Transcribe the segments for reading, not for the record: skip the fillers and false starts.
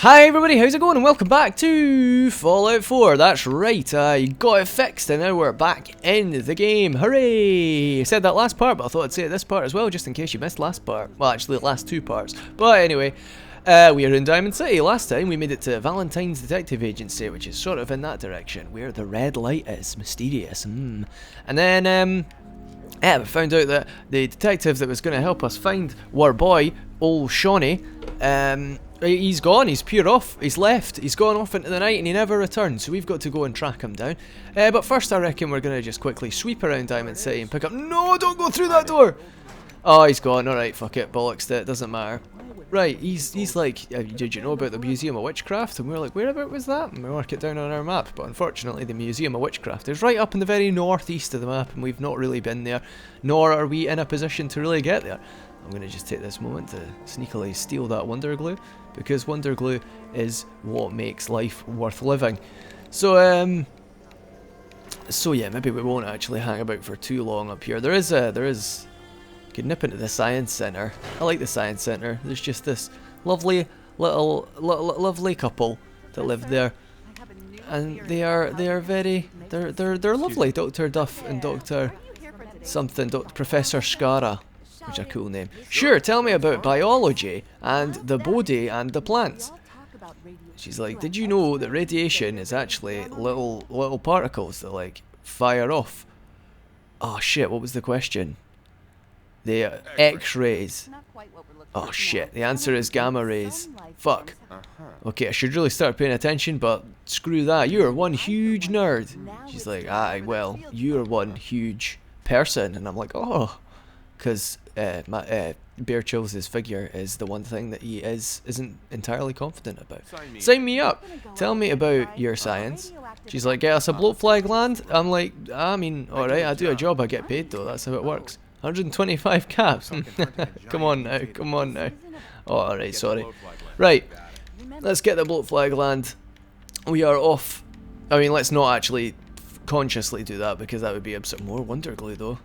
Hi everybody, how's it going? And welcome back to Fallout 4. That's right, I got it fixed and now we're back in the game. Hooray! I said that last part, but I thought I'd say it this part as well, just in case you missed last part. Well, actually the last two parts. But anyway, we are in Diamond City. Last time we made it to Valentine's Detective Agency, which is sort of in that direction, where the red light is. Mysterious. And then, we found out that the detective that was going to help us find our boy, old Shawnee, he's gone, he's peered off, he's left, he's gone off into the night and he never returned, so we've got to go and track him down. But first I reckon we're going to just quickly sweep around Diamond City and pick up... No, don't go through that door! Oh, he's gone, alright, fuck it, bollocks it, doesn't matter. Right, he's like, did you know about the Museum of Witchcraft? And we're like, whereabout was that? And we mark it down on our map, but unfortunately the Museum of Witchcraft is right up in the very northeast of the map and we've not really been there, nor are we in a position to really get there. I'm going to just take this moment to sneakily steal that Wonder Glue, because Wonder Glue is what makes life worth living. So yeah, maybe we won't actually hang about for too long up here. There is, you could nip into the Science Centre. I like the Science Centre. There's just this lovely lovely couple that live there, and they're lovely. Dr. Duff and Dr. something, Professor Scara. Which is a cool name. Sure, tell me about biology and the body and the plants. She's like, did you know that radiation is actually little particles that like fire off? Oh shit, what was the question? The X-rays. Oh shit, the answer is gamma rays. Fuck. Okay, I should really start paying attention, but screw that. You're one huge nerd. She's like, aye, well, you're one huge person. And I'm like, oh. Because Bear Chills' figure is the one thing that he isn't entirely confident about. Sign me up. Tell me about your science. She's like, get us a bloat fly gland. I'm like, I mean, alright, I do a job, I get paid though, that's how it works. 125 caps. Come on now, come on now. Oh, alright, sorry. Right, let's get the bloat fly gland. We are off. I mean, let's not actually consciously do that, because that would be some more Wonder Glue though.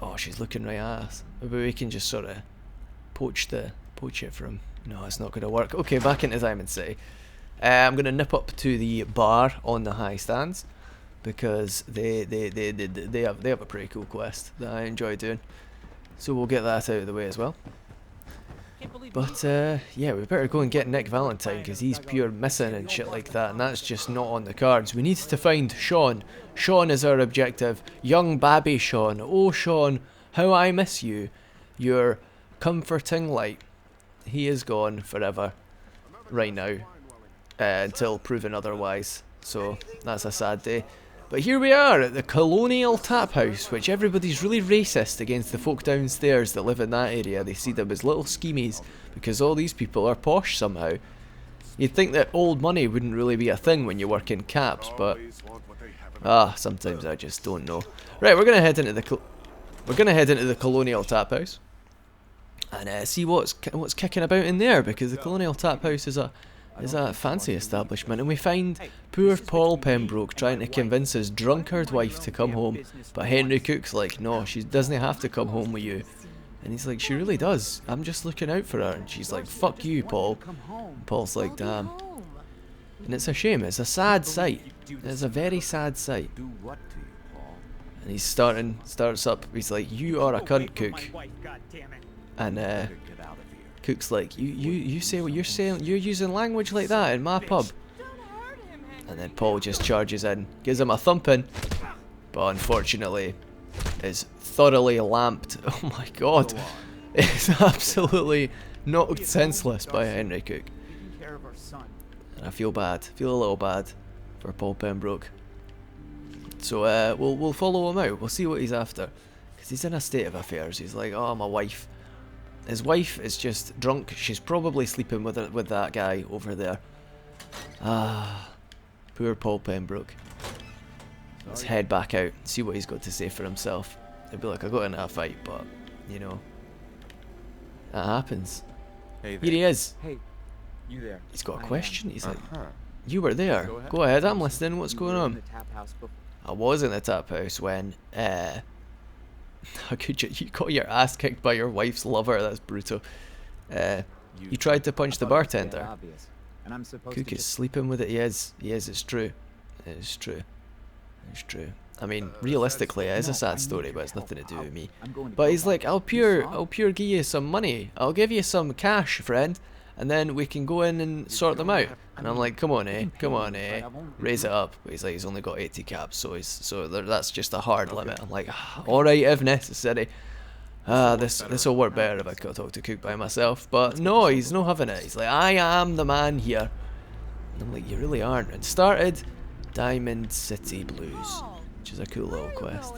Oh, she's looking right at us. Maybe we can just sort of poach it from... No, it's not going to work. Okay, back into Diamond City. I'm going to nip up to the bar on the high stands, because they have a pretty cool quest that I enjoy doing. So we'll get that out of the way as well. But yeah, we better go and get Nick Valentine, because he's pure missing and shit like that, and that's just not on the cards. We need to find Sean. Sean is our objective. Young babby Sean. Oh Sean, how I miss you. Your comforting light. He is gone forever. Right now. Until proven otherwise. So that's a sad day. But here we are at the Colonial Tap House, which everybody's really racist against the folk downstairs that live in that area. They see them as little schemies because all these people are posh somehow. You'd think that old money wouldn't really be a thing when you work in caps, but sometimes I just don't know. Right, we're gonna head into the Colonial Tap House and see what's kicking about in there, because the Colonial Tap House is a fancy establishment, and we find poor Paul Pembroke trying to convince his drunkard wife to come home, but Henry Cook's like, no, she doesn't have to come home with you. And he's like, she really does, I'm just looking out for her. And she's like, fuck you, Paul. And Paul's like, damn. And it's a shame, it's a sad sight. It's a very sad sight. And he starts up, he's like, you are a cunt, Cook. And Cook's like, you say what you're saying, you're using language like that in my pub. And then Paul just charges in, gives him a thumping, but unfortunately is thoroughly lamped. Oh my god, it's absolutely knocked senseless by Henry Cook. And I feel a little bad for Paul Pembroke. So we'll follow him out, we'll see what he's after, because he's in a state of affairs. He's like, oh, my wife. His wife is just drunk. She's probably sleeping with that guy over there. Poor Paul Pembroke. Let's head back out, see what he's got to say for himself. He'll be like, I got into a fight, but, you know, that happens. Hey there. Here he is. Hey, you there? He's got a question. He's like, you were there. Go ahead, I'm listening. What's going on? I was in the tap house when How could you got your ass kicked by your wife's lover? That's brutal. You tried to punch the bartender. Cook is sleeping with it. He is. It's true. It's true. It's true. I mean, realistically, it is a sad story, but it's nothing to do with me. But he's like, I'll pure give you some money. I'll give you some cash, friend, and then we can go in and sort them out. And I'm like, come on, raise it up. But he's like, he's only got 80 caps, so that's just a hard limit. I'm like, all right, if necessary. This will work better if I could talk to Cook by myself. But no, he's not having it. He's like, I am the man here. And I'm like, you really aren't. And started Diamond City Blues, which is a cool little quest.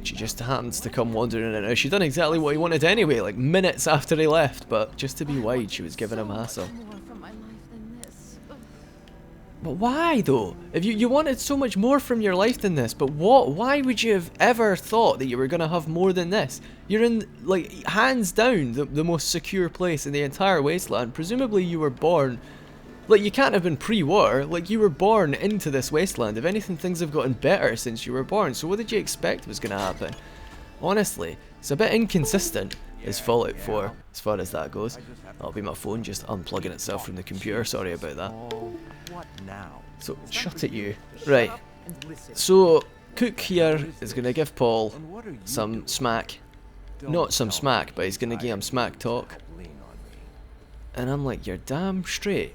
She just happens to come wandering in. She done exactly what he wanted anyway, like minutes after he left, but just to be wide, she was giving him hassle. But why though? If you wanted so much more from your life than this, but what? Why would you have ever thought that you were gonna have more than this? You're in, like, hands down the most secure place in the entire wasteland. Presumably you were born, like, you can't have been pre-war. Like, you were born into this wasteland. If anything, things have gotten better since you were born. So what did you expect was gonna happen? Honestly, it's a bit inconsistent as Fallout 4 as far as that goes. That'll be my phone just unplugging itself from the computer. Sorry about that. So, shut at you. Right. So, Cook here is going to give Paul some smack. Not some smack, but he's going to give him smack talk. And I'm like, you're damn straight.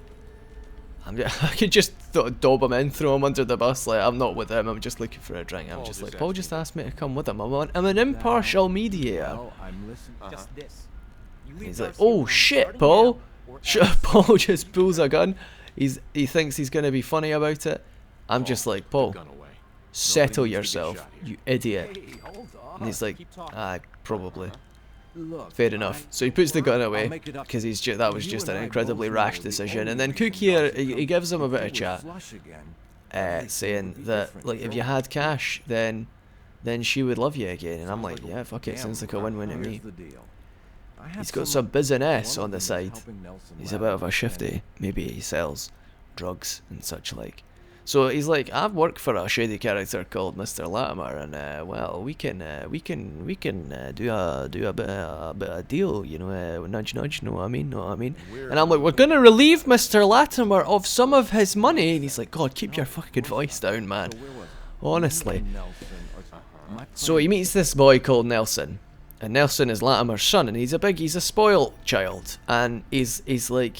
I could just dob him in, throw him under the bus. Like, I'm not with him, I'm just looking for a drink. I'm just like, Paul just asked me to come with him. I'm an impartial mediator. He's like, oh shit, Paul. Paul just pulls a gun. He thinks he's going to be funny about it. I'm just like, Paul, settle yourself, you idiot. And he's like, probably. Fair enough. So he puts the gun away, because that was just an incredibly rash decision. And then Cook here, he gives him a bit of chat, saying that, like, if you had cash, then she would love you again. And I'm like, yeah, fuck it, sounds like a win-win to me. He's got some business on the side. He's a bit of a shifty. Maybe he sells drugs and such like. So he's like, I've worked for a shady character called Mr. Latimer, and well, we can do a bit of deal, you know, nudge nudge, know what I mean? And I'm like, we're gonna relieve Mr. Latimer of some of his money, and he's like, God, keep your fucking voice down, man. Honestly. So he meets this boy called Nelson. And Nelson is Latimer's son, and he's a spoiled child, and he's like,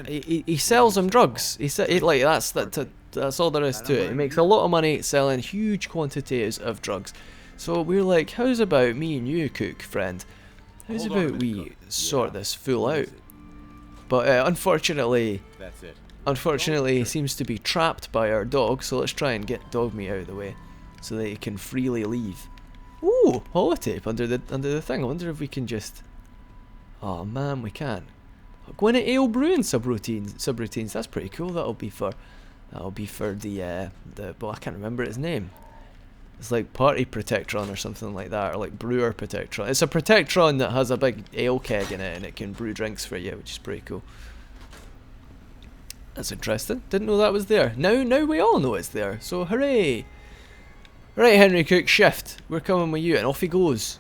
he sells him drugs. Like, that's all there is to it. He makes a lot of money selling huge quantities of drugs. So we're like, how's about me and you, Cook, friend? How's about we sort this fool out? But unfortunately, he seems to be trapped by our dog. So let's try and get dog meat out of the way, so that he can freely leave. Ooh, holotape under the thing. I wonder if we can just... Oh man, we can. Gwinnett Ale Brewing subroutines. That's pretty cool. That'll be for the well, I can't remember his name. It's like Party Protectron or something like that, or like Brewer Protectron. It's a Protectron that has a big ale keg in it, and it can brew drinks for you, which is pretty cool. That's interesting. Didn't know that was there. Now we all know it's there. So hooray! Right, Henry Cook, shift. We're coming with you, and off he goes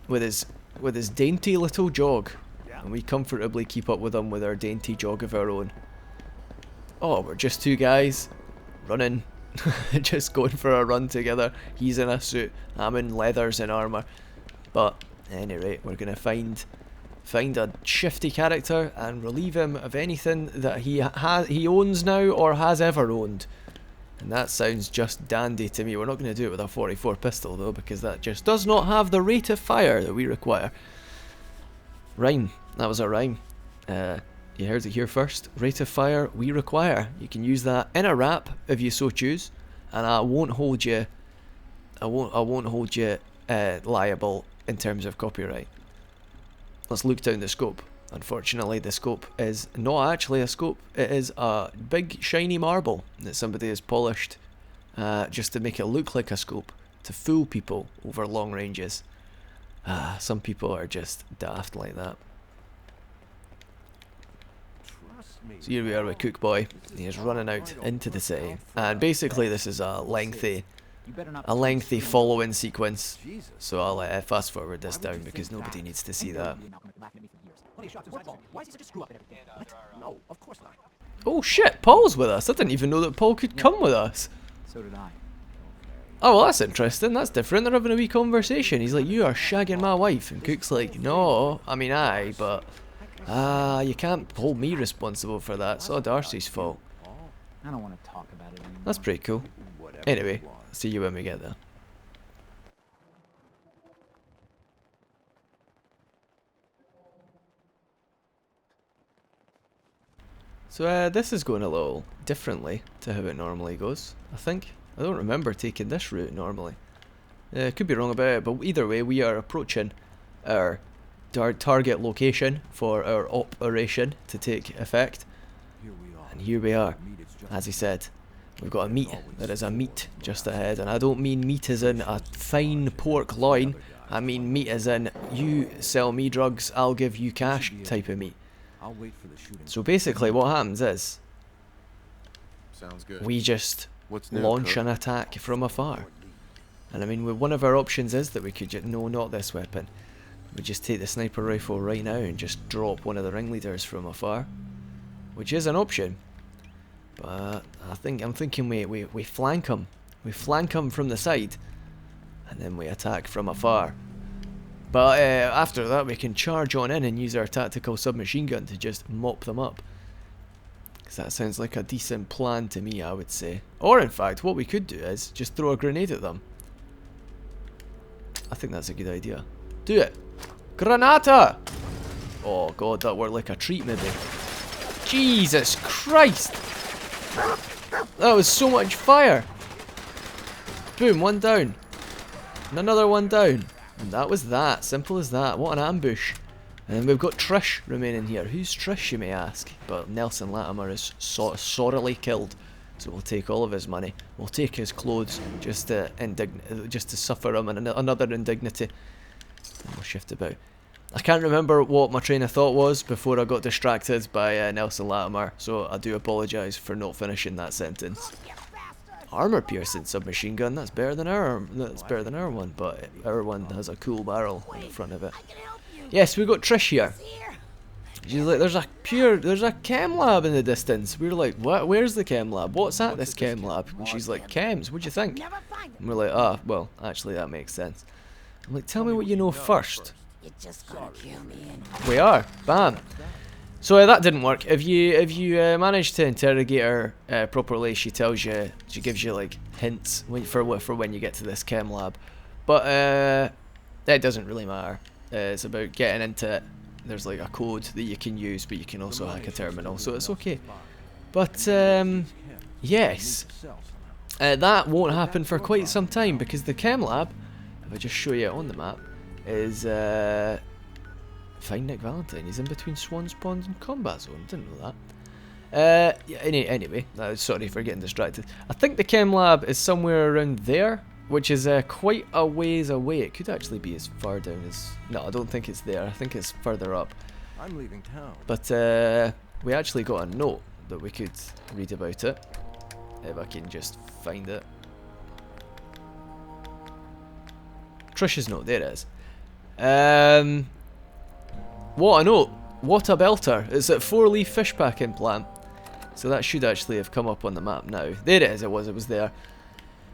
with his dainty little jog, and we comfortably keep up with him with our dainty jog of our own. Oh, we're just two guys running, just going for a run together. He's in a suit, I'm in leathers and armour. But at any rate, we're gonna find a shifty character and relieve him of anything that he owns now or has ever owned. And that sounds just dandy to me. We're not going to do it with a 44 pistol though, because that just does not have the rate of fire that we require. Rhyme. That was a rhyme. You heard it here first. Rate of fire we require. You can use that in a rap if you so choose, and I won't hold you. I won't hold you liable in terms of copyright. Let's look down the scope. Unfortunately, the scope is not actually a scope. It is a big shiny marble that somebody has polished just to make it look like a scope, to fool people over long ranges. Some people are just daft like that. So here we are with Cook Boy. He is running out into the city, and basically this is a lengthy a lengthy following sequence. So I'll fast forward this down because nobody needs to see that. Oh shit, Paul's with us. I didn't even know that Paul could come with us. So did I. Oh, well, that's interesting. That's different. They're having a wee conversation. He's like, you are shagging my wife. And Cook's like, no, I mean, aye, but you can't hold me responsible for that. It's all Darcy's fault. I don't want to talk about it anymore. That's pretty cool. Anyway, see you when we get there. So this is going a little differently to how it normally goes, I think. I don't remember taking this route normally. Could be wrong about it, but either way, we are approaching our target location for our operation to take effect. And here we are. As he said, we've got a meet. There is a meet just ahead, and I don't mean meat as in a fine pork loin. I mean meat as in you sell me drugs, I'll give you cash type of meat. So basically what happens is we just launch an attack from afar. And I mean, one of our options is that we could just, no, not this weapon. We just take the sniper rifle right now and just drop one of the ringleaders from afar, which is an option. But I'm thinking we flank him. We flank him from the side, and then we attack from afar. But after that, we can charge on in and use our tactical submachine gun to just mop them up. Because that sounds like a decent plan to me, I would say. Or in fact, what we could do is just throw a grenade at them. I think that's a good idea. Do it! Granata! Oh god, that worked like a treat maybe. Jesus Christ! That was so much fire! Boom, one down. And another one down. And that was that. Simple as that. What an ambush. And then we've got Trish remaining here. Who's Trish, you may ask? But Nelson Latimer is sorely killed. So we'll take all of his money. We'll take his clothes just to suffer him and another indignity. And we'll shift about. I can't remember what my train of thought was before I got distracted by Nelson Latimer. So I do apologise for not finishing that sentence. Armor piercing submachine gun. That's better than our one, but our one has a cool barrel in the front of it. Yes, we've got Trish here. She's like, there's a chem lab in the distance. We were like, what? Where's the chem lab? What's at this chem lab? And she's like, chems, what'd you think? And we're like, ah, well, actually that makes sense. I'm like, tell me what you know first. You're just gonna kill me We are. Bam. So that didn't work. If you manage to interrogate her properly, she tells you, she gives you like hints for when you get to this chem lab. But that doesn't really matter. It's about getting into it. There's like a code that you can use, but you can also hack a terminal, so it's okay. But yes, that won't happen for quite some time because the chem lab, if I just show you it on the map, is find Nick Valentine. He's in between Swan's Pond and Combat Zone. Didn't know that. Yeah, anyway, sorry for getting distracted. I think the chem lab is somewhere around there, which is quite a ways away. It could actually be as far down as... No, I don't think it's there. I think it's further up. I'm leaving town. But we actually got a note that we could read about it. If I can just find it. Trish's note, there it is. What a note. What a belter. It's at 4-leaf fish packing plant. So that should actually have come up on the map now. There it is, it was there.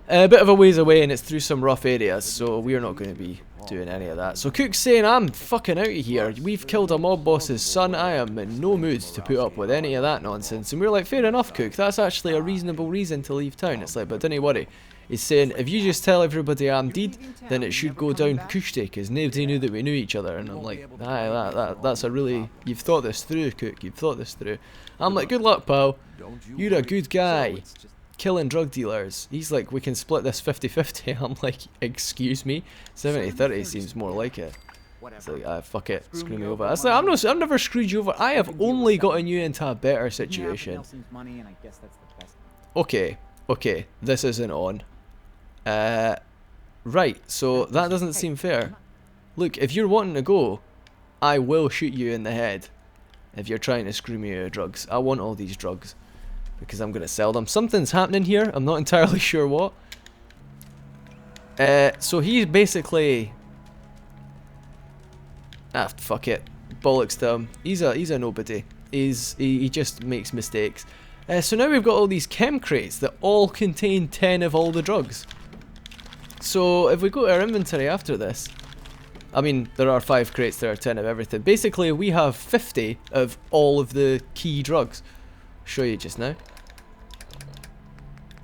A bit of a ways away and it's through some rough areas, so we're not going to be doing any of that. So Cook's saying, I'm fucking out of here. We've killed a mob boss's son. I am in no mood to put up with any of that nonsense. And we're like, fair enough, Cook. That's actually a reasonable reason to leave town. It's like, but don't worry. He's saying, if you just tell everybody I'm dead, then it should go down Kushte, because nobody knew that we knew each other. And I'm like, aye, that's a really... You've thought this through, Cook. You've thought this through. I'm like, good luck, pal. You're a good guy. Killing drug dealers. He's like, we can split this 50-50. I'm like, excuse me? 70-30 seems more like it. It's like, fuck it, screw me over. It's like, I've never screwed you over. I have only gotten you into a better situation. Okay, this isn't on. Right, so that doesn't seem fair. Look, if you're wanting to go, I will shoot you in the head. If you're trying to screw me out of drugs. I want all these drugs. Because I'm going to sell them. Something's happening here. I'm not entirely sure what. So he's basically... Ah, fuck it. Bollocks to him. He's a nobody. He just makes mistakes. So now we've got all these chem crates that all contain 10 of all the drugs. So if we go to our inventory after this, I mean, there are 5 crates, there are 10 of everything. Basically, we have 50 of all of the key drugs. Show you just now.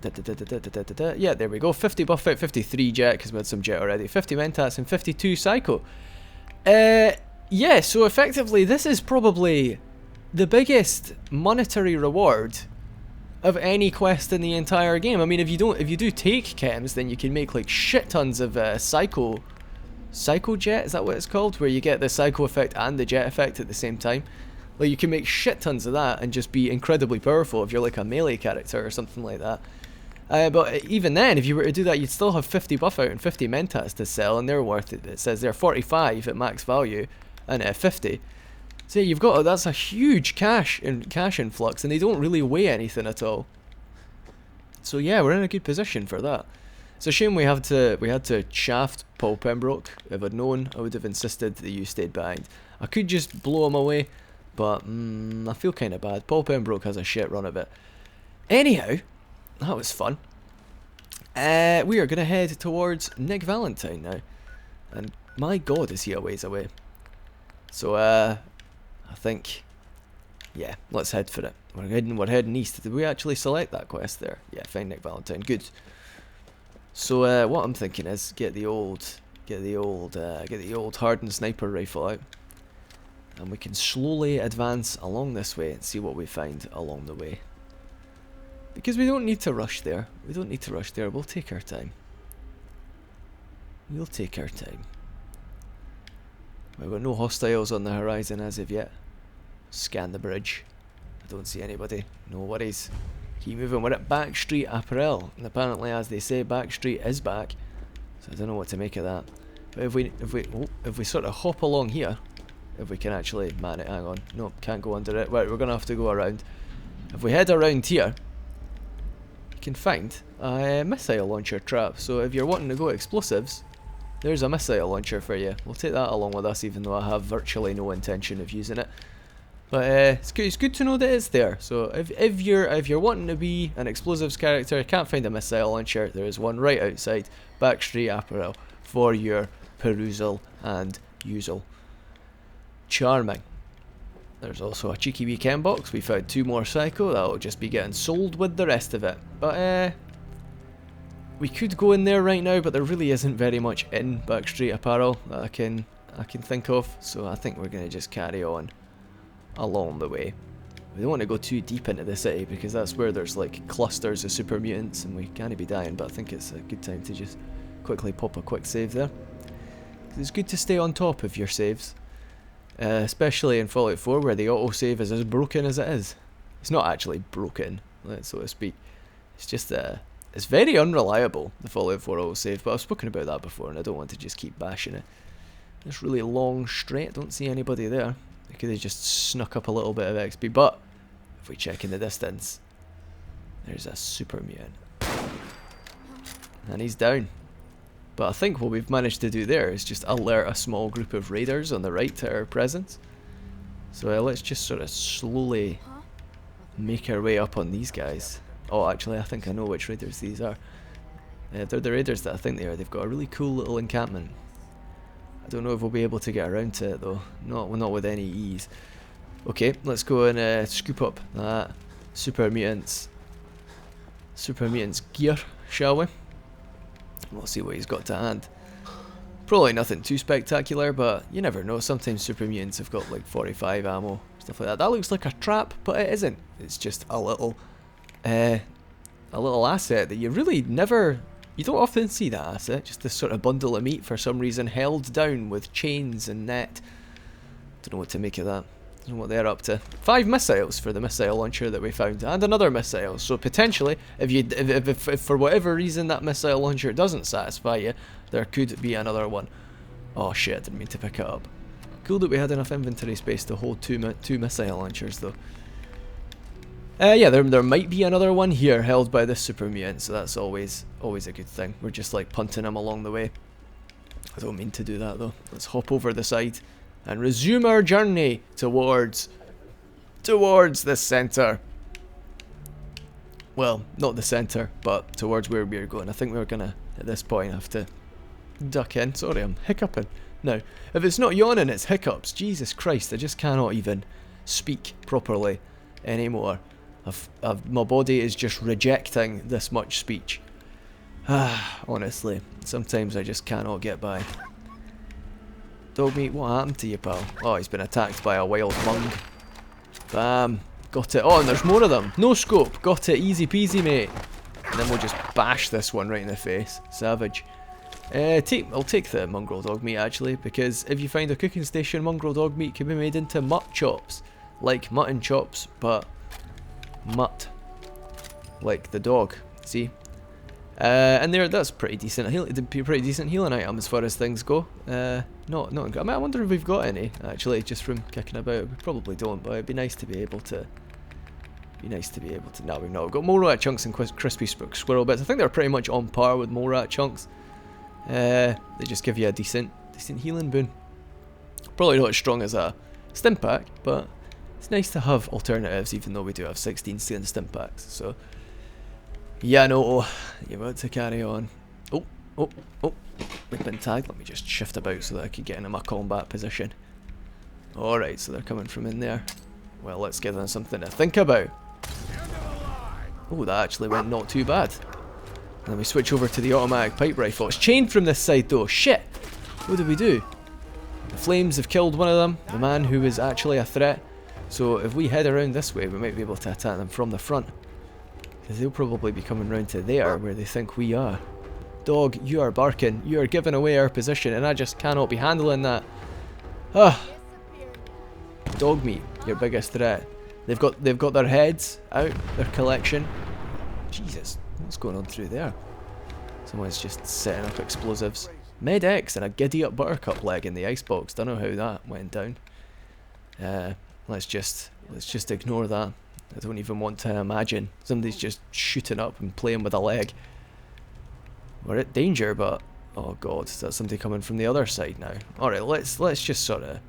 Yeah, there we go. 50 buffet, 53 jet, because we had some jet already. 50 mentats and 52 psycho. Yeah, so effectively, this is probably the biggest monetary reward of any quest in the entire game. I mean, if you do take chems, then you can make like shit tons of psycho jet, is that what it's called? Where you get the psycho effect and the jet effect at the same time. Like, you can make shit tons of that and just be incredibly powerful if you're like a melee character or something like that. But even then, if you were to do that, you'd still have 50 buff out and 50 mentats to sell, and they're worth it. It says they're 45 at max value and 50. So you've got, that's a huge cash influx, and they don't really weigh anything at all. So yeah, we're in a good position for that. It's a shame we had to shaft Paul Pembroke. If I'd known, I would have insisted that you stayed behind. I could just blow him away, but I feel kind of bad. Paul Pembroke has a shit run of it. Anyhow, that was fun. We are going to head towards Nick Valentine now. And my god, is he a ways away. So, I think, yeah, let's head for it. We're heading east. Did we actually select that quest there? Yeah, find Nick Valentine. Good. So, what I'm thinking is get the old hardened sniper rifle out, and we can slowly advance along this way and see what we find along the way. Because we don't need to rush there. We'll take our time. We'll take our time. We've got no hostiles on the horizon as of yet. Scan the bridge. I don't see anybody. No worries. Keep moving. We're at Backstreet Apparel, and apparently, as they say, Backstreet is back. So I don't know what to make of that. But if we sort of hop along here, if we can actually man it. Hang on. Nope, can't go under it. Right, we're gonna have to go around. If we head around here, you can find a missile launcher trap. So if you're wanting to go explosives, there's a missile launcher for you. We'll take that along with us, even though I have virtually no intention of using it. But it's good to know that it's there. So if you're wanting to be an explosives character, can't find a missile launcher, there is one right outside Backstreet Apparel for your perusal and usal. Charming. There's also a cheeky wee chem box. We found 2 more psycho. That'll just be getting sold with the rest of it. But we could go in there right now, but there really isn't very much in Backstreet Apparel that I can think of. So I think we're gonna just carry on along the way. We don't want to go too deep into the city because that's where there's like clusters of super mutants and we can't be dying. But I think it's a good time to just quickly pop a quick save there. It's good to stay on top of your saves. Especially in Fallout 4 where the autosave is as broken as it is. It's not actually broken, so to speak. It's just, it's very unreliable, the Fallout 4 autosave, but I've spoken about that before and I don't want to just keep bashing it. This really long straight, don't see anybody there. They could have just snuck up a little bit of XP, but if we check in the distance, there's a super mutant. And he's down. But I think what we've managed to do there is just alert a small group of raiders on the right to our presence. So let's just sort of slowly make our way up on these guys. Oh, actually, I think I know which raiders these are. They're the raiders that I think they are. They've got a really cool little encampment. I don't know if we'll be able to get around to it though. Not with any ease. Okay, let's go and scoop up that super mutants gear, shall we? We'll see what he's got to hand. Probably nothing too spectacular, but you never know. Sometimes super mutants have got like 45 ammo, stuff like that. That looks like a trap, but it isn't. It's just a little asset that you really never... You don't often see that asset. Just this sort of bundle of meat for some reason held down with chains and net. Don't know what to make of that. Don't know what they're up to. 5 missiles for the missile launcher that we found, and another missile. So potentially, if for whatever reason that missile launcher doesn't satisfy you, there could be another one. Oh shit! I didn't mean to pick it up. Cool that we had enough inventory space to hold two missile launchers though. Yeah, there might be another one here held by this super mutant, so that's always a good thing. We're just like punting him along the way. I don't mean to do that though. Let's hop over the side and resume our journey towards the center. Well, not the center, but towards where we're going. I think we're gonna, at this point, have to duck in. Sorry, I'm hiccuping. Now, if it's not yawning, it's hiccups. Jesus Christ, I just cannot even speak properly anymore. My body is just rejecting this much speech. Honestly, sometimes I just cannot get by. Dog meat, what happened to you, pal? Oh, he's been attacked by a wild mung. Bam. Got it. Oh, and there's more of them. No scope. Got it. Easy peasy, mate. And then we'll just bash this one right in the face. Savage. I'll take the mongrel dog meat, actually, because if you find a cooking station, mongrel dog meat can be made into mutt chops. Like mutton chops, but mutt. Like the dog. See? And that's pretty decent. Pretty decent healing item as far as things go. Not. I mean, I wonder if we've got any actually, just from kicking about. We probably don't, but it'd be nice to be able to. No, we've not. We've got mole rat chunks and crispy squirrel bits. I think they're pretty much on par with mole rat chunks. They just give you a decent healing boon. Probably not as strong as a stim pack, but it's nice to have alternatives, even though we do have 16 stim packs. So. Yeah, no, you're about to carry on. Oh, we've been tagged. Let me just shift about so that I can get into my combat position. Alright, so they're coming from in there. Well, let's give them something to think about. Oh, that actually went not too bad. And then we switch over to the automatic pipe rifle. It's chained from this side though. Shit! What did we do? The flames have killed one of them, the man who was actually a threat. So if we head around this way, we might be able to attack them from the front. Because they'll probably be coming round to there, where they think we are. Dog, you are barking. You are giving away our position, and I just cannot be handling that. Dog meat, your biggest threat. They've got their heads out, their collection. Jesus, what's going on through there? Someone's just setting up explosives. Med-X and a giddy-up buttercup leg in the icebox. Don't know how that went down. Let's just ignore that. I don't even want to imagine. Somebody's just shooting up and playing with a leg. We're at danger, but oh god, is that somebody coming from the other side now? Alright, let's just sort of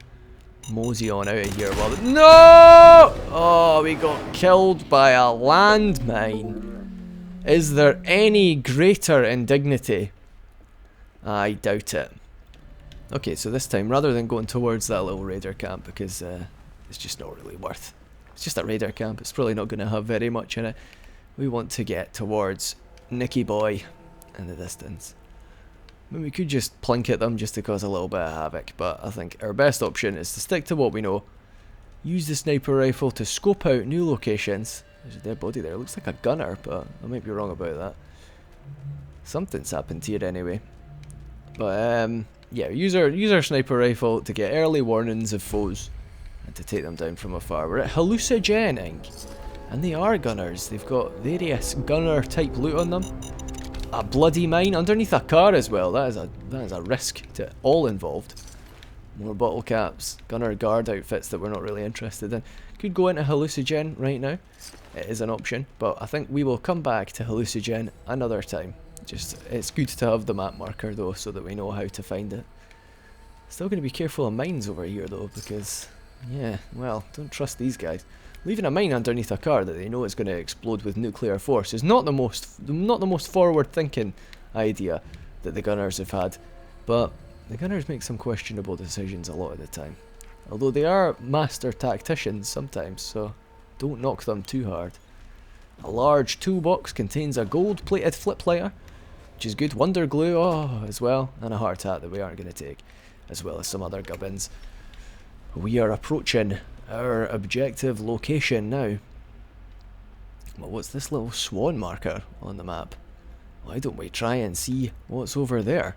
mosey on out of here while no! Oh, we got killed by a landmine. Is there any greater indignity? I doubt it. Okay, so this time, rather than going towards that little raider camp, because it's just not really worth. It's just a raider camp. It's probably not going to have very much in it. We want to get towards Nicky Boy in the distance. I mean, we could just plink at them just to cause a little bit of havoc, but I think our best option is to stick to what we know. Use the sniper rifle to scope out new locations. There's a dead body there. It looks like a gunner, but I might be wrong about that. Something's happened here anyway. But yeah, use our sniper rifle to get early warnings of foes. And to take them down from afar. We're at hallucinogening, and they are gunners. They've got various gunner type loot on them. A bloody mine underneath a car as well. That is a risk to all involved. More bottle caps, gunner guard outfits that we're not really interested in. Could go into hallucinogen right now. It is an option, but I think we will come back to hallucinogen another time. It's good to have the map marker though, so that we know how to find it. Still going to be careful of mines over here though, because. Yeah, well, don't trust these guys. Leaving a mine underneath a car that they know is going to explode with nuclear force is not the most forward-thinking idea that the gunners have had. But the gunners make some questionable decisions a lot of the time. Although they are master tacticians sometimes, so don't knock them too hard. A large toolbox contains a gold-plated flip lighter, which is good. Wonder glue, as well, and a hard hat that we aren't going to take, as well as some other gubbins. We are approaching our objective location now. Well, what's this little swan marker on the map? Why don't we try and see what's over there?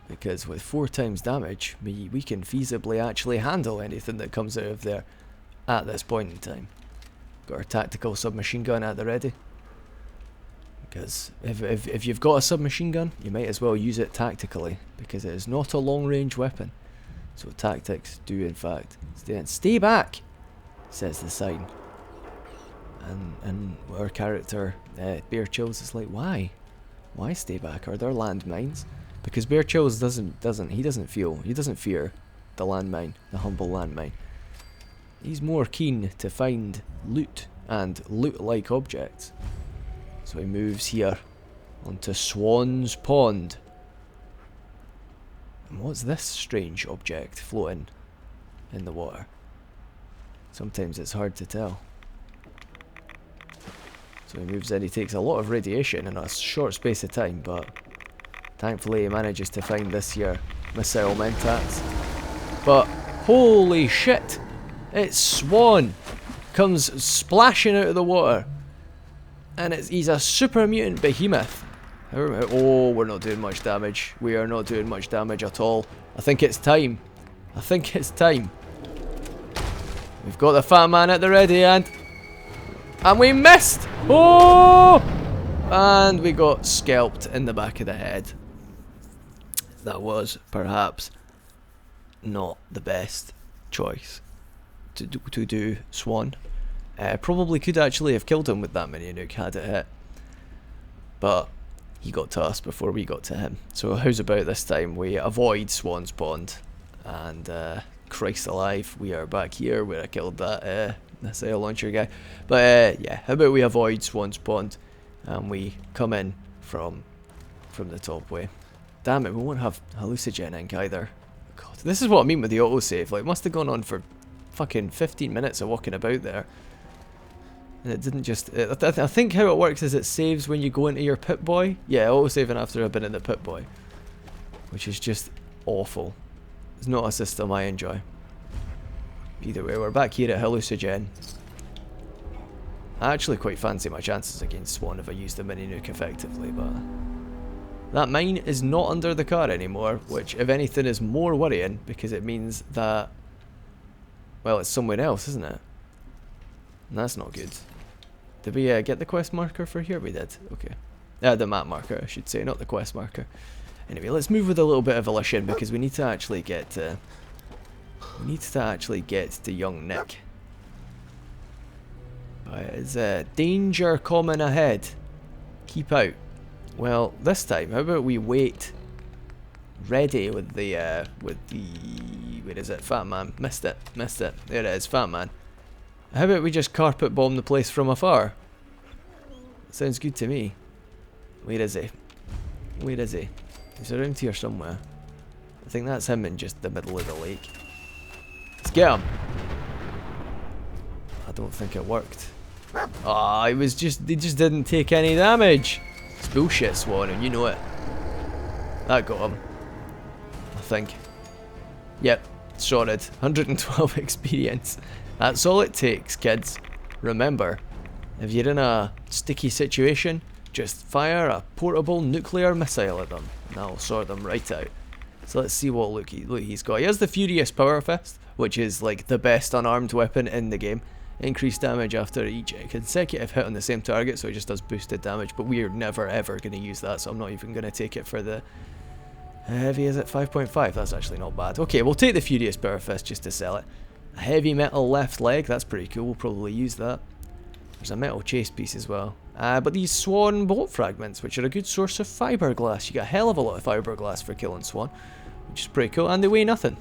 Because with 4 times damage, we can feasibly actually handle anything that comes out of there at this point in time. Got our tactical submachine gun at the ready. Because if you've got a submachine gun, you might as well use it tactically, because it is not a long-range weapon. So tactics do in fact stay back, says the sign. And our character, Bear Chills, is like, why? Why stay back? Are there landmines? Because Bear Chills doesn't fear the landmine, the humble landmine. He's more keen to find loot and loot-like objects. So he moves here onto Swan's Pond. And what's this strange object floating in the water? Sometimes it's hard to tell. So he moves in, he takes a lot of radiation in a short space of time, but thankfully he manages to find this here missile mentats. But holy shit! It's Swan! Comes splashing out of the water. And he's a super mutant behemoth. Oh, we're not doing much damage. We are not doing much damage at all. I think it's time. I think it's time. We've got the fat man at the ready and we missed! Oh! And we got scalped in the back of the head. That was perhaps not the best choice to do Swan. Probably could actually have killed him with that mini nuke had it hit. But he got to us before we got to him. So how's about this time we avoid Swan's Pond? And Christ alive, we are back here where I killed that missile launcher guy. But yeah, how about we avoid Swan's Pond and we come in from the top way. Damn it, we won't have hallucinogen ink either. God, this is what I mean with the autosave. Like, it must have gone on for fucking 15 minutes of walking about there. And it didn't just... I think how it works is it saves when you go into your Pip-Boy. Yeah, autosaving after I've been in the Pip-Boy. Which is just awful. It's not a system I enjoy. Either way, we're back here at Hallucinogen. I actually quite fancy my chances against Swan if I use the mini nuke effectively, but... that mine is not under the car anymore, which if anything is more worrying, because it means that... well, it's somewhere else, isn't it? And that's not good. Did we get the quest marker for here? We did. Okay. The map marker, I should say, not the quest marker. Anyway, let's move with a little bit of volition because we need to actually get to... young Nick. Is danger coming ahead? Keep out. Well, this time, how about we wait ready with the where is it? Fat man. Missed it. There it is, Fat man. How about we just carpet bomb the place from afar? Sounds good to me. Where is he? He's around here somewhere. I think that's him in just the middle of the lake. Let's get him. I don't think it worked. Ah, he just didn't take any damage. It's bullshit, Swan, and you know it. That got him. I think. Yep, sorted. 112 experience. That's all it takes, kids. Remember, if you're in a sticky situation, just fire a portable nuclear missile at them, and that'll sort them right out. So let's see what look he's got. He has the Furious Power Fist, which is like the best unarmed weapon in the game. Increased damage after each consecutive hit on the same target, so it just does boosted damage, but we're never ever going to use that, so I'm not even going to take it for the... heavy is it? 5.5? That's actually not bad. Okay, we'll take the Furious Power Fist just to sell it. A heavy metal left leg, that's pretty cool, we'll probably use that. There's a metal chase piece as well. But these Swan bolt fragments, which are a good source of fiberglass. You get a hell of a lot of fiberglass for killing Swan, which is pretty cool, and they weigh nothing.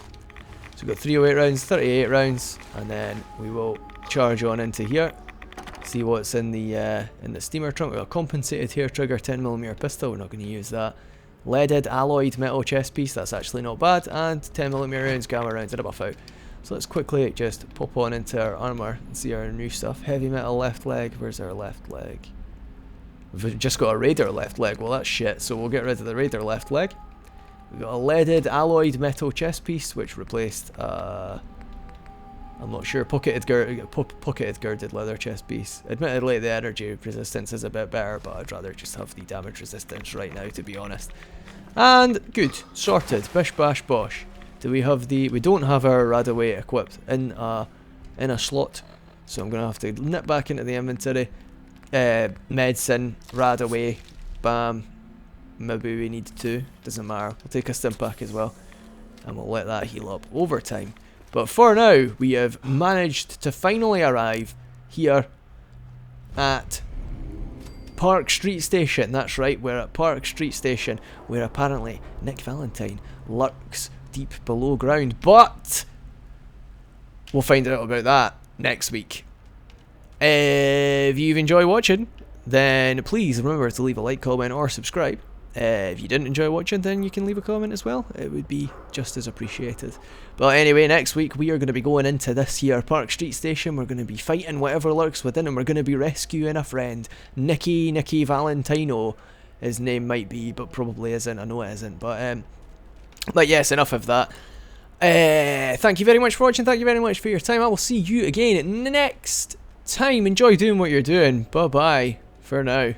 So we've got 308 rounds, 38 rounds, and then we will charge on into here. See what's in the steamer trunk. We've got a compensated hair trigger 10mm pistol, we're not going to use that. Leaded alloyed metal chest piece, that's actually not bad, and 10mm rounds, gamma rounds, and a buff out. So let's quickly just pop on into our armour and see our new stuff. Heavy metal left leg, where's our left leg? We've just got a Raider left leg, well that's shit, so we'll get rid of the Raider left leg. We've got a leaded alloyed metal chest piece, which replaced, I'm not sure, pocketed girded leather chest piece. Admittedly the energy resistance is a bit better, but I'd rather just have the damage resistance right now, to be honest. And good, sorted, bish bash bosh. Do we have the... we don't have our Radaway equipped in a slot, so I'm going to have to nip back into the inventory. Medicine, Radaway, bam. Maybe we need 2, doesn't matter. We'll take a stim pack as well, and we'll let that heal up over time. But for now, we have managed to finally arrive here at Park Street Station. That's right, we're at Park Street Station, where apparently Nick Valentine lurks deep below ground. But we'll find out about that next week. If you've enjoyed watching, then please remember to leave a like, comment, or subscribe. If you didn't enjoy watching, then you can leave a comment as well. It would be just as appreciated. But anyway, next week we are going to be going into this here Park Street Station. We're going to be fighting whatever lurks within, and we're going to be rescuing a friend. Nicky Valentino, his name might be, but probably isn't. I know it isn't. But yes, enough of that. Thank you very much for watching. Thank you very much for your time. I will see you again next time. Enjoy doing what you're doing. Bye bye for now.